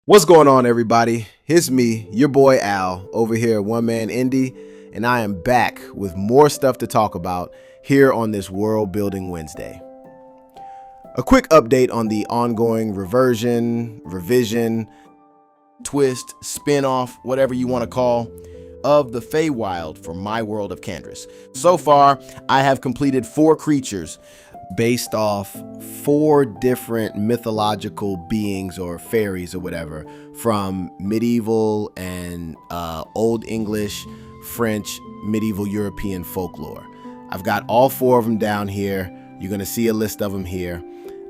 What's going on, everybody? It's me, your boy Al, over here at One Man Indie, and I am back with more stuff to talk about here on this World Building Wednesday. A quick update on the ongoing reversion, revision, twist, spin-off, whatever you want to call, of the Feywild for my world of Kandris. So far, I have completed 4 creatures based off 4 different mythological beings or fairies or whatever from medieval and Old English, French, medieval European folklore. I've got all 4 of them down here. You're going to see a list of them here.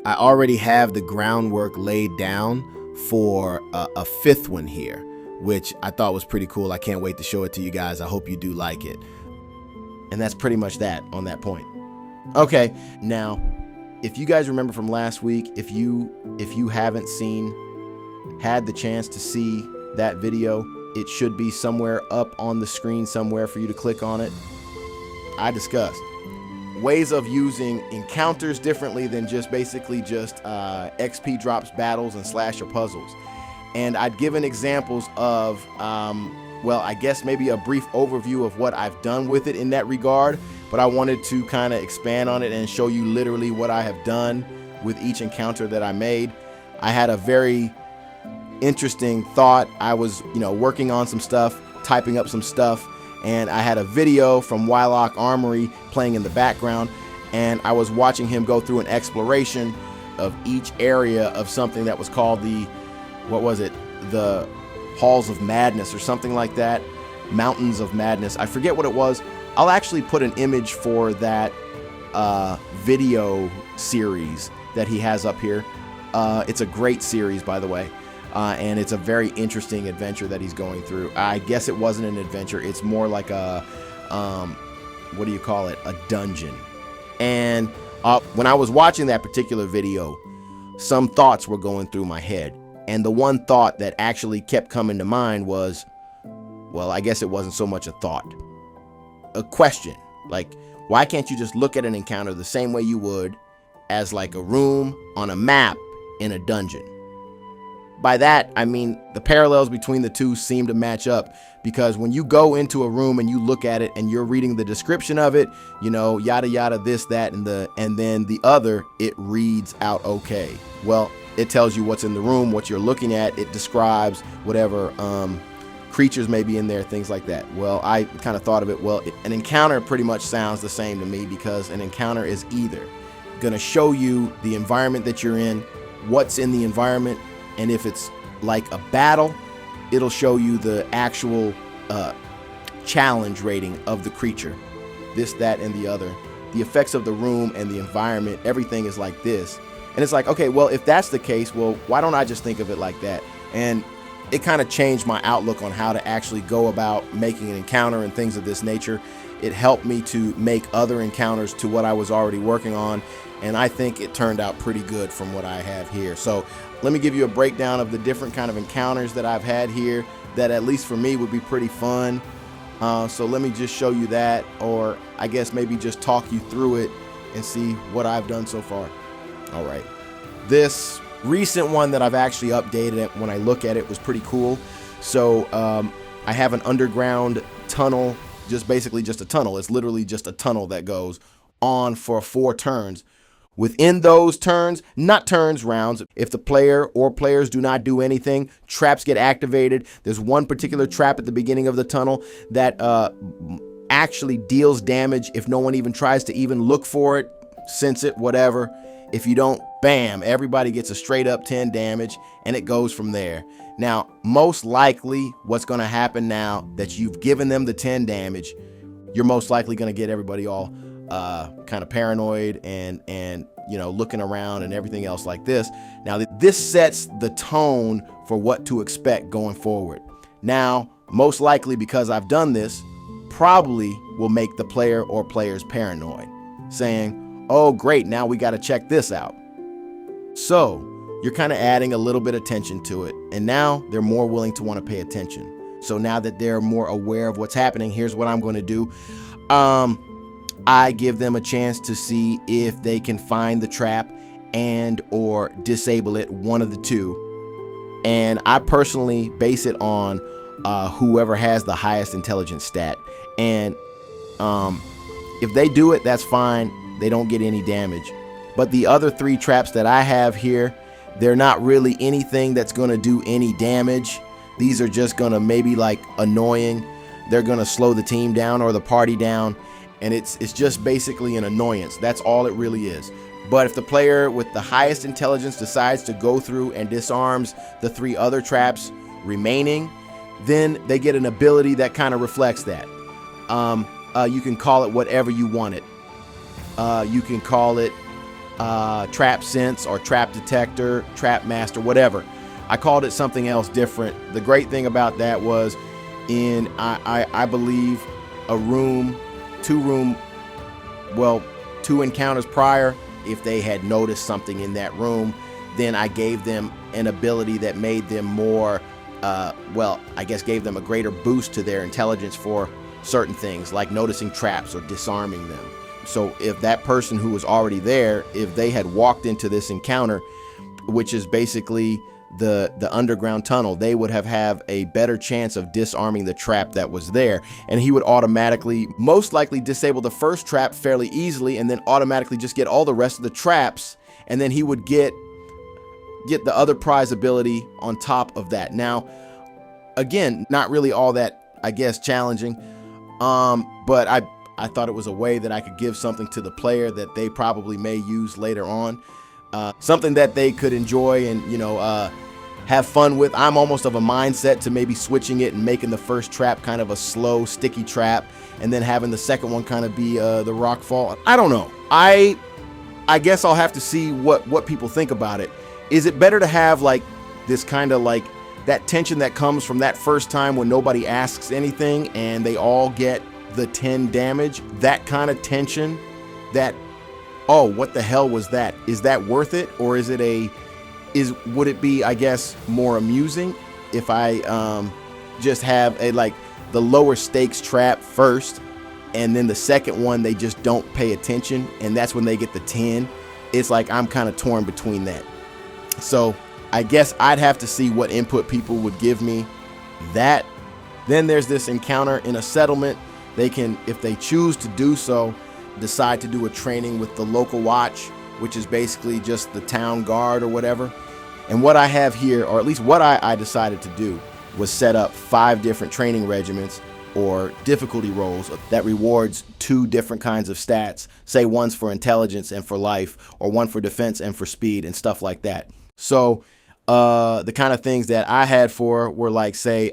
I already have the groundwork laid down for a 5th one here, which I thought was pretty cool. I can't wait to show it to you guys. I hope you do like it. And that's pretty much that on that point. Okay, now, if you guys remember from last week, if you haven't had the chance to see that video, it should be somewhere up on the screen somewhere for you to click on it. I discussed ways of using encounters differently than just basically XP drops, battles, and slasher puzzles. And I'd given examples of, I guess maybe a brief overview of what I've done with it in that regard, but I wanted to kind of expand on it and show you literally what I have done with each encounter that I made. I had a very interesting thought. I was, working on some stuff, typing up some stuff, and I had a video from Wylock Armory playing in the background, and I was watching him go through an exploration of each area of something that was called the Halls of Madness or something like that, Mountains of Madness. I forget what it was. I'll actually put an image for that video series that he has up here. It's a great series, by the way, and it's a very interesting adventure that he's going through. I guess it wasn't an adventure. It's more like a, a dungeon. And when I was watching that particular video, some thoughts were going through my head. And the one thought that actually kept coming to mind was, I guess it wasn't so much a thought. A question, like, why can't you just look at an encounter the same way you would as like a room on a map in a dungeon? By that, I mean the parallels between the two seem to match up, because when you go into a room and you look at it and you're reading the description of it, yada yada, this, that, and then the other, it reads out okay. Well, it tells you what's in the room, what you're looking at. It describes whatever creatures may be in there, things like that. Well, I kind of thought of it, an encounter pretty much sounds the same to me, because an encounter is either going to show you the environment that you're in, what's in the environment, and if it's like a battle, it'll show you the actual challenge rating of the creature, this, that, and the other. The effects of the room and the environment, everything is like this. And it's like, okay, well, if that's the case, why don't I just think of it like that? And it kind of changed my outlook on how to actually go about making an encounter and things of this nature. It helped me to make other encounters to what I was already working on, and I think it turned out pretty good from what I have here. So let me give you a breakdown of the different kind of encounters that I've had here that, at least for me, would be pretty fun. So let me just show you that, or I guess maybe just talk you through it and see what I've done so far. All right. This recent one that I've actually updated it, when I look at it, was pretty cool. So I have an underground tunnel, basically just a tunnel. It's literally just a tunnel that goes on for 4 turns. Within those turns, not turns, rounds, if the player or players do not do anything, traps get activated. There's one particular trap at the beginning of the tunnel that actually deals damage if no one even tries to even look for it, sense it, whatever. If you don't, bam, everybody gets a straight up 10 damage, and it goes from there. Now, most likely what's going to happen now that you've given them the 10 damage, you're most likely going to get everybody all kind of paranoid and looking around and everything else like this. Now, this sets the tone for what to expect going forward. Now, most likely, because I've done this, probably will make the player or players paranoid, saying, oh, great, now we got to check this out. So you're kind of adding a little bit of tension to it, and now they're more willing to want to pay attention. So now that they're more aware of what's happening, here's what I'm going to do. I give them a chance to see if they can find the trap and or disable it, one of the two. And I personally base it on whoever has the highest intelligence stat. And if they do it, that's fine. They don't get any damage. But the other 3 traps that I have here, they're not really anything that's going to do any damage. These are just going to maybe like annoying. They're going to slow the team down or the party down. And it's just basically an annoyance. That's all it really is. But if the player with the highest intelligence decides to go through and disarms the 3 other traps remaining, then they get an ability that kind of reflects that. You can call it whatever you want it. You can call it trap sense or trap detector, trap master, whatever. I called it something else different. The great thing about that was in, I believe, a room, 2 encounters prior, if they had noticed something in that room, then I gave them an ability that made them more, I guess gave them a greater boost to their intelligence for certain things, like noticing traps or disarming them. So if that person who was already there, if they had walked into this encounter, which is basically the underground tunnel, they would have a better chance of disarming the trap that was there. And he would automatically, most likely, disable the first trap fairly easily and then automatically just get all the rest of the traps. And then he would get the other prize ability on top of that. Now, again, not really all that, I guess, challenging. But I thought it was a way that I could give something to the player that they probably may use later on. Something that they could enjoy and, have fun with. I'm almost of a mindset to maybe switching it and making the first trap kind of a slow, sticky trap, and then having the second one kind of be the rock fall. I don't know. I guess I'll have to see what people think about it. Is it better to have like this kind of like that tension that comes from that first time when nobody asks anything and they all get the 10 damage, that kind of tension, that, oh, what the hell was that? Is that worth it? Or is it would it be, I guess, more amusing if I just have the lower stakes trap first, and then the second one they just don't pay attention, and that's when they get the 10. It's like I'm kind of torn between that. So I guess I'd have to see what input people would give me. That. Then there's this encounter in a settlement. They can, if they choose to do so, decide to do a training with the local watch, which is basically just the town guard or whatever. And what I have here, or at least what I decided to do, was set up 5 different training regiments or difficulty rolls that rewards 2 different kinds of stats. Say one's for intelligence and for life, or one for defense and for speed and stuff like that. So the kind of things that I had for were like, say,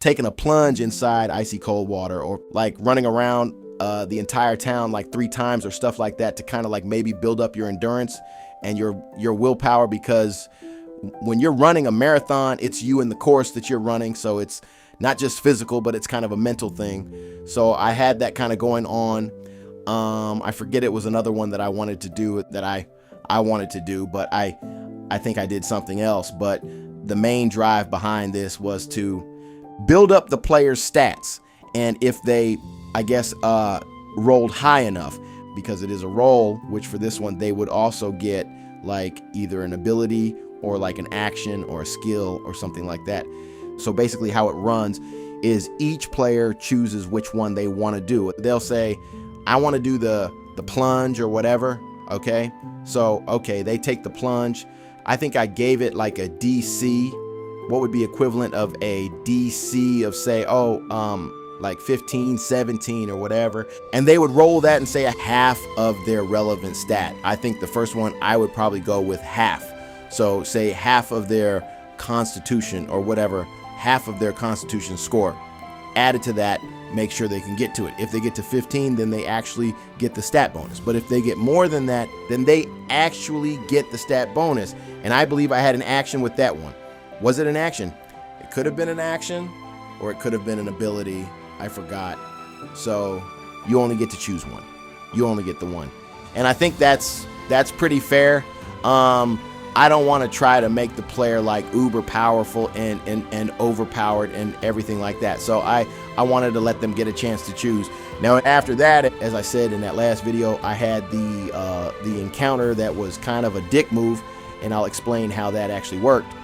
taking a plunge inside icy cold water, or like running around the entire town like 3 times or stuff like that, to kind of like maybe build up your endurance and your willpower, because when you're running a marathon, it's you and the course that you're running. So it's not just physical, but it's kind of a mental thing. So I had that kind of going on. I forget, it was another one that I wanted to do that I wanted to do, but I think I did something else. But the main drive behind this was to build up the player's stats. And if they, I guess, rolled high enough, because it is a roll, which for this one, they would also get like either an ability or like an action or a skill or something like that. So basically how it runs is each player chooses which one they want to do. They'll say, I want to do the plunge or whatever. Okay. So, okay, they take the plunge. I think I gave it like a DC, what would be equivalent of a DC of, say, like 15, 17 or whatever. And they would roll that and say a half of their relevant stat. I think the first one I would probably go with half. So say half of their constitution or whatever, half of their constitution score. Added to that, make sure they can get to it. If they get to 15, then they actually get the stat bonus. But if they get more than that, then they actually get the stat bonus. And I believe I had an action with that one. Was it an action? It could have been an action, or it could have been an ability. I forgot. So you only get to choose one. You only get the one. And I think that's pretty fair. I don't want to try to make the player like uber powerful and overpowered and everything like that. So I wanted to let them get a chance to choose. Now after that, as I said in that last video, I had the encounter that was kind of a dick move, and I'll explain how that actually worked.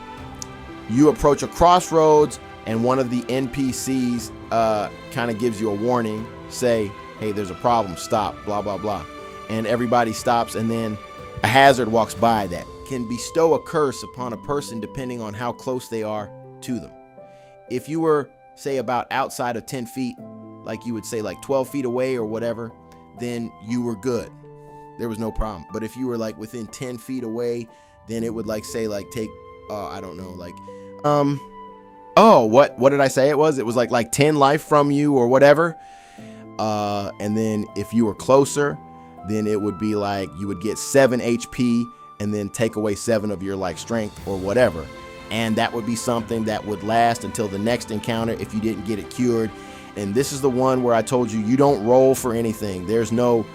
You approach a crossroads, and one of the NPCs kind of gives you a warning, say, hey, there's a problem, stop, blah, blah, blah. And everybody stops, and then a hazard walks by that can bestow a curse upon a person depending on how close they are to them. If you were, say, about outside of 10 feet, like you would say like 12 feet away or whatever, then you were good. There was no problem. But if you were like within 10 feet away, then it would like say like take, I don't know, like, what did I say it was? It was like 10 life from you or whatever. And then if you were closer, then it would be like you would get 7 HP and then take away 7 of your like strength or whatever. And that would be something that would last until the next encounter if you didn't get it cured. And this is the one where I told you, you don't roll for anything. There's no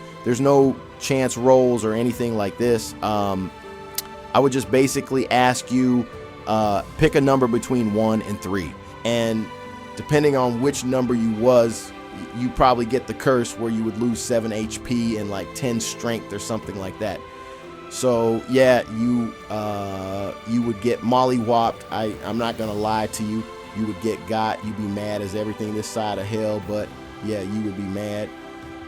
chance rolls or anything like this. I would just basically ask you, pick a number between 1 and 3. And depending on which number you probably get the curse where you would lose 7 HP and like 10 strength or something like that. So yeah, you would get mollywopped. I'm not gonna lie to you. You would get got. You'd be mad as everything this side of hell. But yeah, you would be mad.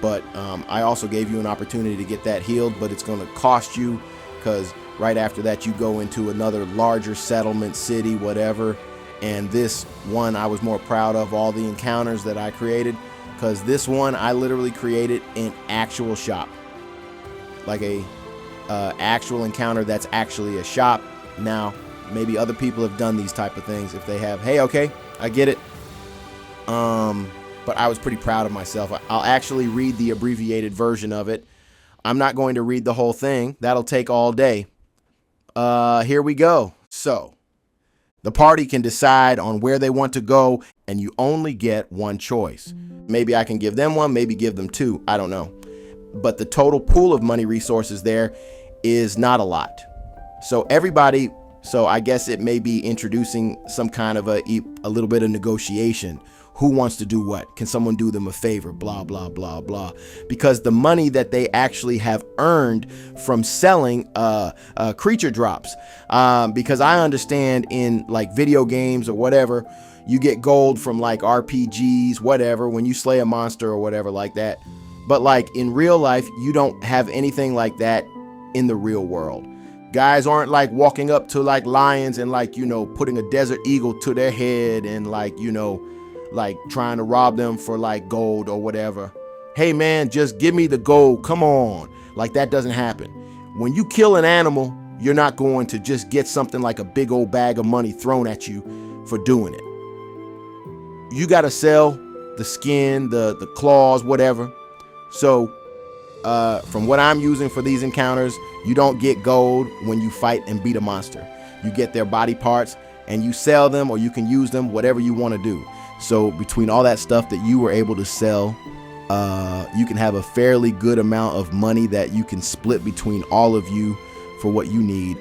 But I also gave you an opportunity to get that healed, but it's gonna cost you, because right after that you go into another larger settlement, city, whatever. And this one I was more proud of all the encounters that I created, because this one I literally created an actual shop, like a actual encounter that's actually a shop. Now maybe other people have done these type of things. If they have, hey, okay, I get it. But I was pretty proud of myself. I'll actually read the abbreviated version of it. I'm not going to read the whole thing. That'll take all day. Here we go. So the party can decide on where they want to go, and you only get one choice. Maybe I can give them one, maybe give them 2. I don't know. But the total pool of money resources there is not a lot. So everybody, so I guess it may be introducing some kind of a little bit of negotiation. Who wants to do what? Can someone do them a favor? Blah, blah, blah, blah. Because the money that they actually have earned from selling creature drops. Because I understand in like video games or whatever, you get gold from like RPGs, whatever, when you slay a monster or whatever like that. But like in real life, you don't have anything like that in the real world. Guys aren't like walking up to like lions and like, you know, putting a desert eagle to their head and like, you know, like trying to rob them for like gold or whatever. Hey man, just give me the gold. Come on. Like that doesn't happen. When you kill an animal, you're not going to just get something like a big old bag of money thrown at you for doing it. You got to sell the skin, the claws, whatever. So from what I'm using for these encounters, you don't get gold when you fight and beat a monster. You get their body parts and you sell them, or you can use them, whatever you want to do. So between all that stuff that you were able to sell, you can have a fairly good amount of money that you can split between all of you for what you need.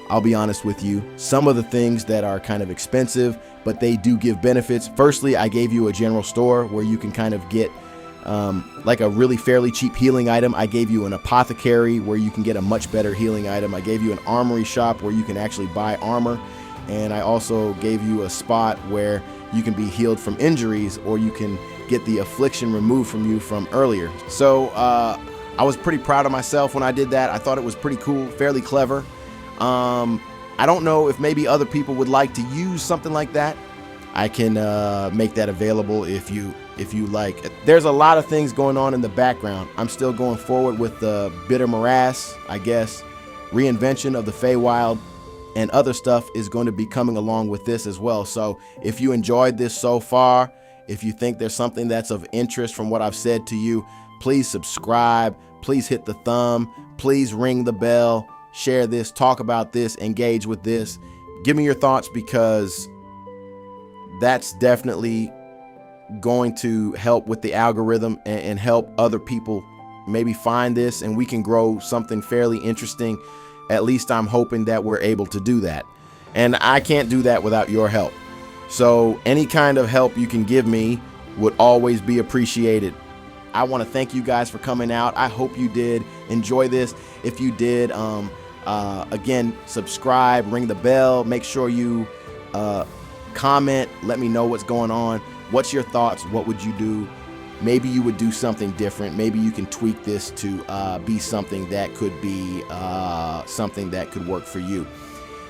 I'll be honest with you, some of the things that are kind of expensive, but they do give benefits. Firstly, I gave you a general store where you can kind of get like a really fairly cheap healing item. I gave you an apothecary where you can get a much better healing item. I gave you an armory shop where you can actually buy armor. And I also gave you a spot where you can be healed from injuries, or you can get the affliction removed from you from earlier. So I was pretty proud of myself when I did that. I thought it was pretty cool, fairly clever. I don't know if maybe other people would like to use something like that. I can make that available if you like. There's a lot of things going on in the background. I'm still going forward with the Bitter Morass, I guess, reinvention of the Feywild, and other stuff is going to be coming along with this as well. So if you enjoyed this so far, if you think there's something that's of interest from what I've said to you, please subscribe, please hit the thumb, please ring the bell, share this, talk about this, engage with this. Give me your thoughts, because that's definitely going to help with the algorithm and help other people maybe find this, and we can grow something fairly interesting. At least I'm hoping that we're able to do that. And I can't do that without your help. So any kind of help you can give me would always be appreciated. I want to thank you guys for coming out. I hope you did enjoy this. If you did, again, subscribe, ring the bell, make sure you Comment, let me know what's going on. What's your thoughts? What would you do? Maybe you would do something different. Maybe you can tweak this to be something that could be something that could work for you.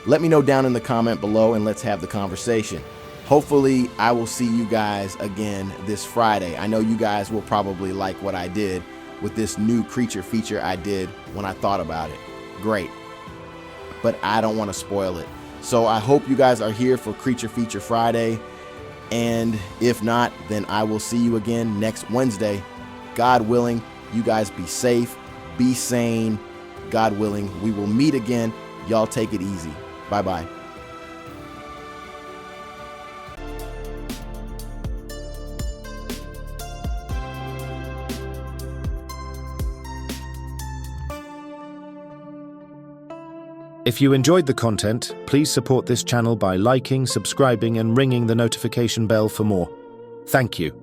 Let me know down in the comment below and let's have the conversation. Hopefully I will see you guys again this Friday. I know you guys will probably like what I did with this new creature feature I did when I thought about it. Great. But I don't want to spoil it. So I hope you guys are here for Creature Feature Friday. And if not, then I will see you again next Wednesday. God willing, you guys be safe, be sane. God willing, we will meet again. Y'all take it easy. Bye-bye. If you enjoyed the content, please support this channel by liking, subscribing, and ringing the notification bell for more. Thank you.